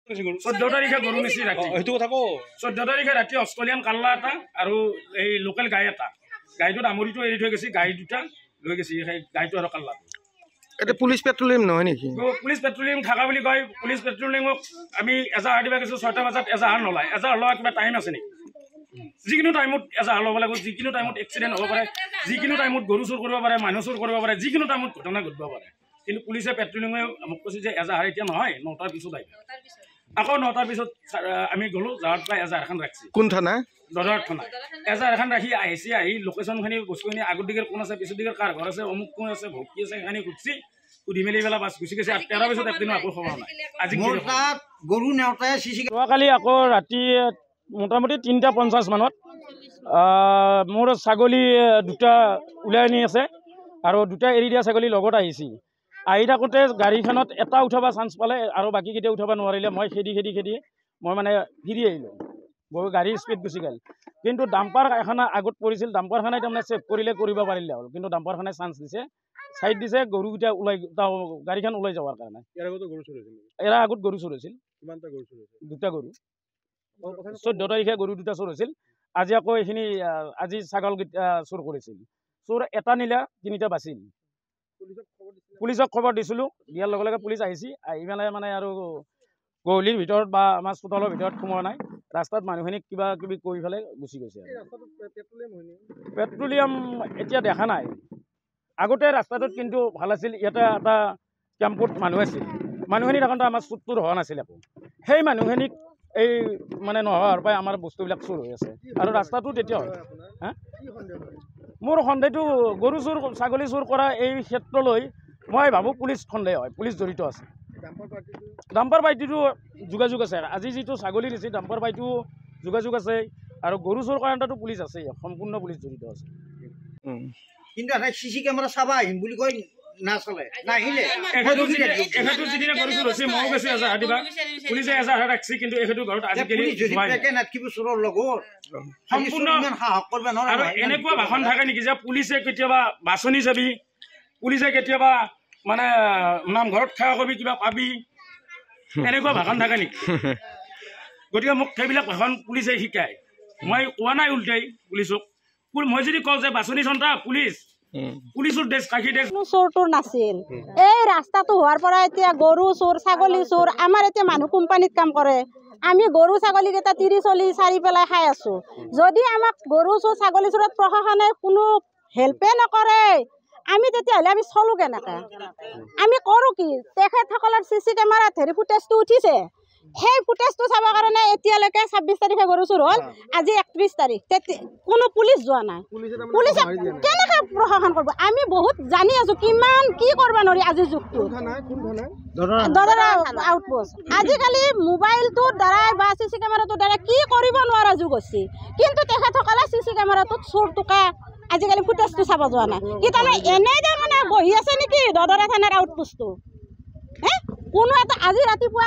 14 তাৰিখে গৰু নিছি ৰাতি সেইটো কথা কও 14 তাৰিখে ৰাতি অষ্ট্ৰেলিয়ান কাল্লা এটা আৰু এই লোকেল গাই এটা গাইটোত আমৰিটো এৰি থৈ গৈছে গাই দুটা লৈ গৈছে সেই গাইটো আৰু কাল্লাটো এটা পুলিশ পেট্ৰোলিয়াম নহয় নেকি পুলিশ পেট্ৰোলিয়াম থাকা বুলি কয় পুলিশ পেট্ৰোলিয়ামক আমি এজাহাৰ দিবা গৈছো 6টা বজাত এজাহাৰ নলায় এজাহাৰ লোৱা কিবা টাইম আছে নেকি যিকোনো টাইমত এজাহাৰ ল'ব লাগিব যিকোনো টাইমত এক্সিডেণ্ট হ'ব পাৰে যিকোনো টাইমত গৰু চুৰ কৰিব পাৰে মানুহ চুৰ কৰিব পাৰে যিকোনো টাইমত ঘটনা ঘটিব পাৰে কিন্তু পুলিচে পেট্ৰোলিঙে মোক কৈছে যে এজাহাৰ এতিয়া নহয় 9টাৰ পিছত আহিব আকৌ 9টাৰ পিছত আমি গ'লো যাৱাৰ পৰা এজাহাৰখন ৰাখিছে কোন থানা দৰদাৰ থানা এজাহাৰখন ৰাখি আহিছে আহি লোকেশ্যনখিনি বস্তুখিনি আগৰ দিগৰ কোন আছে পিছৰ দিগৰ কাৰ ঘৰ আছে অমুক কোন আছে ভক্তি আছে সেইখিনি সুধছি সুধি মেলি পেলাই বাছ গুচি গৈছে 13 পিছত একদিনো আকৌ খবৰ নাই আজি গৰু নেওতাই যোৱাকালি আকৌ ৰাতি মোটামুটি 3:50 মানত মোৰ ছাগলী দুটা ওলাই আনি আছে আৰু দুটা এৰি দিয়া ছাগলী লগত আহিছে আহি থাকোঁতে গাড়ীখনত এটা উঠাব চান্স পালে আৰু বাকীকেইটা উঠাব নোৱাৰিলে মই খেদি মই মানে ফিৰি আহিলোঁ গাড়ী স্পীড গুচি গ'ল কিন্তু ডাম্পাৰ এখন আগত পৰিছিল ডাম্পাৰখনে তাৰমানে ছেভ কৰিলে কৰিব পাৰিলে হ'ল কিন্তু ডাম্পাৰখনে চান্স দিছে চাইড দিছে গৰুকেইটা ওলাই গাড়ীখন ওলাই যাৱাৰ কাৰণে এৰা আগত গৰু চুৰ হৈছিল দুটা গৰু 14 তাৰিখে গৰু দুটা চুৰ হৈছিল আজি আকৌ এইখিনি আজি ছাগলকেইটা চুৰ কৰিছিল চোৰ এটা নিলা 3টা বাচিল পুলিচক খবৰ দিছিলোঁ দিয়াৰ লগে লগে পুলিচ আহিছে আহি পেলাই মানে আৰু গহলিৰ ভিতৰত বা আমাৰ চোতালৰ ভিতৰত সোমোৱা নাই ৰাস্তাত মানুহখিনিক কিবা কিবি কৰি পেলাই গুচি গৈছে পেট্ৰলিয়াম এতিয়া দেখা নাই আগতে ৰাস্তাটোত কিন্তু ভাল আছিল ইয়াতে এটা কেম্পত মানুহ আছিল মানুহখিনি থাকোঁতে আমাৰ চুৰ হোৱা নাছিল একো সেই মানুহখিনিক এই মানে নোহোৱাৰ পৰাই আমাৰ বস্তুবিলাক চুৰ হৈ আছে আৰু ৰাস্তাটো তেতিয়া হয় হা মোৰ সন্দেহটো গৰু চুৰ ছাগলী চুৰ কৰা এই ক্ষেত্ৰলৈ মই ভাবোঁ পুলিচ সন্দেহ হয় পুলিচ জড়িত আছে ডাম্পাৰ পাৰ্টিটো যোগাযোগ আছে আজি যিটো ছাগলী দিছে ডাম্পাৰ পাৰ্টিও যোগাযোগ আছে আৰু গৰু চুৰ কাৰণেতো পুলিচ আছে সম্পূৰ্ণ পুলিচ জড়িত আছে কিন্তু এটা সিসি ক্যামেৰা চাবা আহিম বুলি কই না চলে নাহিলে এখেতু যিদিনা গৰু চুৰ হৈছে ময়ো গৈছোঁ এজাহাৰ দিবা পুলিচে এজাহাৰ ৰাখিছে কিন্তু এখেতু ঘৰত আজিকালি নাথকিব চোৰৰ লগত সম্পূৰ্ণ সাহস কৰিব নোৱাৰে আৰু এনেকুৱা ভাষণ থাকে নেকি যে পুলিচে কেতিয়াবা বাছনি যাবি পুলিচে কেতিয়াবা মানে নামঘৰত সেৱা কৰিবি কিবা পাবি এনেকুৱা ভাষণ থাকে নেকি গতিকে মোক সেইবিলাক ভাষণ পুলিচে শিকায় মই কোৱা নাই উল্টাই পুলিচক মই যদি কওঁ যে বাছনি চন্তা পুলিচৰ দেশ কাষী দেশ চোৰটোৰ নাছিল এই ৰাস্তাটো হোৱাৰ পৰা এতিয়া গৰু চোৰ ছাগলী চোৰ আমাৰ এতিয়া মানুহ কোম্পানীত কাম কৰে আমি গৰু ছাগলীকেইটা 30-40 পেলাই খাই আছো যদি আমাক গৰু চোৰ ছাগলী চোৰত প্ৰশাসনে কোনো হেল্পে নকৰে আমি তেতিয়াহ'লে আমি চলো কেনেকৈ আমি কৰোঁ কি তেখেতসকলৰ CC কেমেৰাত হেৰি ফুটেজটো উঠিছে সেই ফুটেজটো চাবৰ কাৰণে এতিয়ালৈকে 26 তাৰিখে গৰু চুৰ হ'ল আজি 31 তাৰিখ কোনো পুলিচ যোৱা নাই পুলিচে কেনেকৈ প্ৰশাসন কৰিব আমি বহুত জানি আছোঁ কিমান কি কৰিব নোৱাৰি আজিৰ যুগটো দদৰা আউটপোষ্ট আজিকালি মোবাইলটোৰ দ্বাৰাই বা CC কেমেৰাটোৰ দ্বাৰা কি কৰিব নোৱাৰা যুগ হৈছে কিন্তু তেখেতসকলে CC কেমেৰাটোত চোৰ টোকা আজিকালি ফুটেজটো চাব যোৱা নাই কি তাৰমানে এনেই তাৰমানে বহি আছে নেকি দদৰা থানাৰ আউটপোষ্টটো কোনো এটা আজি ৰাতিপুৱা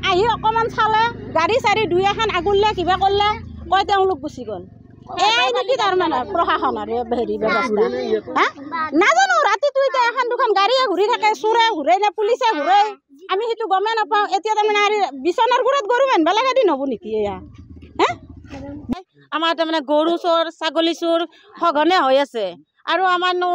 আহি অকণমান চালে গাড়ী চাৰি দুই এখন আগলৈ কিবা কৰিলে কয় তেওঁলোক গুচি গ'ল এই নেকি তাৰমানে প্ৰশাসনৰ হেৰি ব্যৱস্থা হা নাজানো ৰাতিটো এতিয়া এখন দুখন গাড়ীয়ে ঘূৰি থাকে চোৰে ঘূৰে নে পুলিচে ঘূৰে আমি সেইটো গমেই নাপাওঁ এতিয়া তাৰমানে আৰু বিচনাৰ ঘূৰত গৰু বান্ধিব লগা দিন হ'ব নেকি এয়া হা আমাৰ তাৰমানে গৰু চোৰ ছাগলী চোৰ সঘনে হৈ আছে আৰু আমাৰনো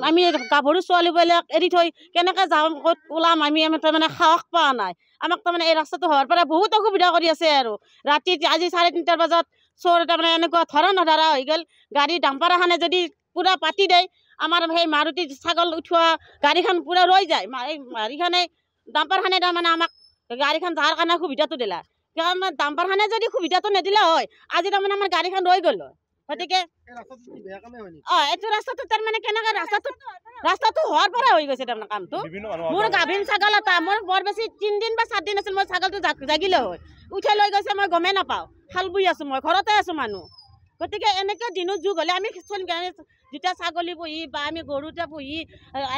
আমি গাভৰু ছোৱালীবিলাক এৰি থৈ কেনেকৈ যাওঁ ক'ত ওলাম আমি তাৰমানে সাহস পোৱা নাই আমাক তাৰমানে এই ৰাস্তাটো হোৱাৰ পৰা বহুত অসুবিধা কৰি আছে আৰু ৰাতি আজি 3:30 বজাত চোৰ তাৰমানে এনেকুৱা ধৰা হৈ গ'ল গাড়ী ডাম্পাৰ এখনে যদি পূৰা পাতি দিয়ে আমাৰ সেই মাৰুতি ছাগল উঠোৱা গাড়ীখন পূৰা ৰৈ যায় এই গাড়ীখনে ডাম্পাৰখনে তাৰমানে আমাক গাড়ীখন যোৱাৰ কাৰণে সুবিধাটো দিলা কাৰণ ডাম্পাৰখনে যদি সুবিধাটো নিদিলে হয় আজি তাৰমানে আমাৰ গাড়ীখন ৰৈ গ'ল হয় গতিকে এইটো ৰাস্তাটো তাৰমানে কেনেকৈ ৰাস্তাটো হোৱাৰ পৰা হৈ গৈছে তাৰমানে কামটো মোৰ গাভীন ছাগল এটা মোৰ বৰ বেছি 3 দিন বা 4 দিন আছিল মই ছাগলটো জাগিলে হয় উঠাই লৈ গৈছে মই গমেই নাপাওঁ হাল বৈ আছোঁ মই ঘৰতে আছোঁ মানুহ গতিকে এনেকৈ দিনৰ যুগ হ'লে আমি যেতিয়া ছাগলী পুহি বা আমি গৰুটা পুহি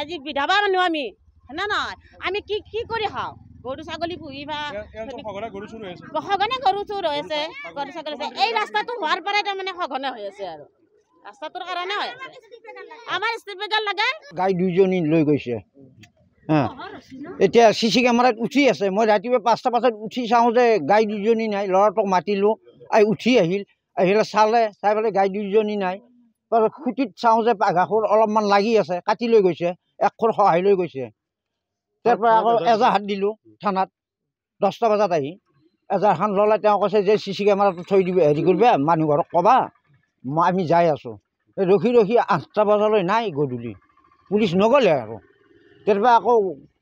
আজি বিধৱা মানুহ আমি হয়নে নহয় আমি কি কৰি খাওঁ গৰু ছাগলী পুহি বা সঘনে গৰু চুৰ হৈ আছে গৰু ছাগলী এই ৰাস্তাটো হোৱাৰ পৰাই তাৰমানে সঘনে হৈ আছে আৰু ৰাস্তাটোৰ কাৰণে হৈ আছে আমাৰ স্পীড ব্ৰেকাৰ লাগে গাই দুইজনী লৈ গৈছে এতিয়া CC কেমেৰাত উঠি আছে। মই ৰাতিপুৱা 5টা বজাত উঠি চাওঁ যে গাই দুজনী নাই। ল'ৰাটোক মাতিলোঁ, উঠি আহিলে চালে, চাই পেলাই গাই দুজনী নাই। খুটিত চাওঁ যে ঘাঁহৰ অলপমান লাগি আছে, কাটি লৈ গৈছে, এক খোৰ সহায় লৈ গৈছে। তাৰ পৰা আকৌ এজাহাত দিলোঁ থানাত 10টা বজাত আহি। এজাহাৰখন ল'লে, তেওঁ কৈছে যে CC কেমেৰাটো থৈ দিব, হেৰি কৰিবা, মানুহ ঘৰক ক'বা, আমি যাই আছোঁ। ৰখি 8টা বজালৈ নাই গধূলি, পুলিচ নগ'লে আৰু। তাৰপৰা আকৌ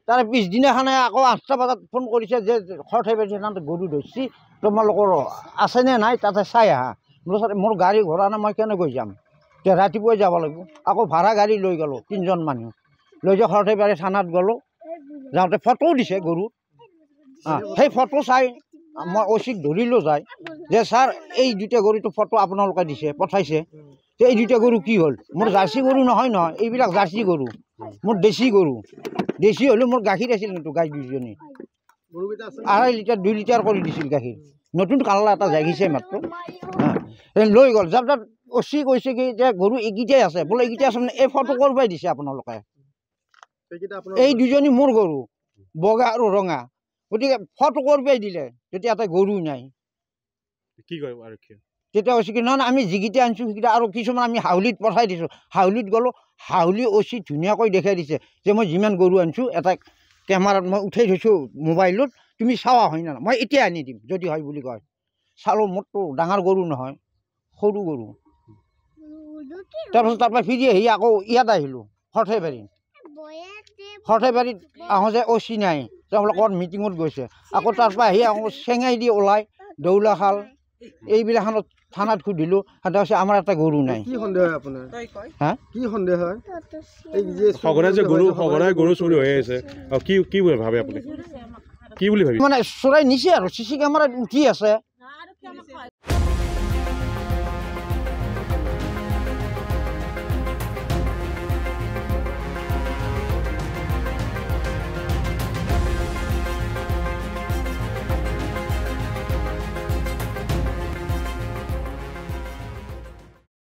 তাৰে পিছদিনাখনে আকৌ 8টা বজাত ফোন কৰিছে যে সৰ্থেবাৰী থানাত গৰু ধৰিছে, তোমালোকৰ আছেনে নাই তাতে চাই আহা। মোৰ গাড়ী ঘোঁৰা নাই, মই কেনেকৈ যাম? এতিয়া ৰাতিপুৱাই যাব লাগিব। আকৌ ভাড়া গাড়ী লৈ গ'লোঁ, 3জন মানুহ লৈ যাই সৰ্থেবাৰী থানাত গ'লোঁ। যাওঁতে ফটোও দিছে গৰু। সেই ফটো চাই মই OC-ক ধৰিলোঁ যায় যে ছাৰ এই দুটা গৰুটো ফটো আপোনালোকে দিছে, পঠাইছে, এই দুটা গৰু কি হ'ল? মোৰ জাৰ্চি গৰু নহয়, এইবিলাক জাৰ্চি গৰু, মোৰ দেশী গৰু। দেশী হ'লেও মোৰ গাখীৰ আছিল কিন্তু গাই দুজনী 2.5 লিটাৰ 2 লিটাৰ কৰি দিছিল গাখীৰ। নতুন কাল্লা এটা জাগিছে মাত্ৰ। লৈ গ'ল। যাৰ OC কৈছে কি যে গৰু এইকেইটাই আছে, বোলে এইকেইটা আছে মানে এই ফটো কৰবাই দিছে আপোনালোকে। এই দুজনী মোৰ গৰু, বগা আৰু ৰঙা, গতিকে ফটো কৰবাই দিলে, তেতিয়া এটা গৰু নাই। কি কয় আৰক্ষীয়ে? তেতিয়া কৈছে কি নহয়, আমি যিকেইটা আনিছোঁ সেইকেইটা, আৰু কিছুমান আমি হাউলিত পঠাই দিছোঁ। হাউলিত গ'লোঁ, হাউলি OC ধুনীয়াকৈ দেখাই দিছে যে মই যিমান গৰু আনিছোঁ এটা কেমেৰাত মই উঠাই থৈছোঁ মোবাইলত, তুমি চাৱা হয় না? মই এতিয়া আনি দিম যদি হয় বুলি কয়। চালোঁ, মোৰতো ডাঙৰ গৰু নহয়, সৰু গৰু। তাৰপাছত তাৰপৰা ফিৰি আহি আকৌ ইয়াত আহিলোঁ সৰ্থেবাৰীত। সৰ্থেবাৰীত আহোঁ যে OC নাই, তেওঁলোকৰ মিটিঙত গৈছে। আকৌ তাৰপৰা আহি আকৌ চেঙাই দি ওলাই দৌলাশাল এইবিলাখনত থানাত সুধিলোঁ, সিহঁতে কৈছে আমাৰ এটা গৰু নাই। কি সন্দেহ হয় আপোনাৰ? হা, কি সন্দেহ হয়? এই যে সঘনাই যে গৰু চুৰি হৈ আছে, কি ভাবে আপুনি? কি বুলি ভাবি মানে চোৰাই নিছে আৰু CC কেমেৰাত উঠি আছে।